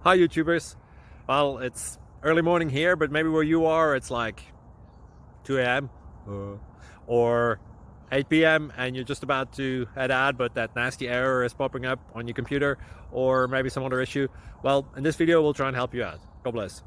Hi YouTubers. Well, it's early morning here, but maybe where you are it's like 2 a.m. or 8 p.m. and you're just about to head out, but that nasty error is popping up on your computer, or maybe some other issue. Well, in this video we'll try and help you out. God bless.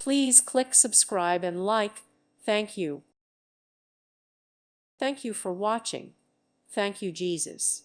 Please click subscribe and like. Thank you. Thank you for watching. Thank you, Jesus.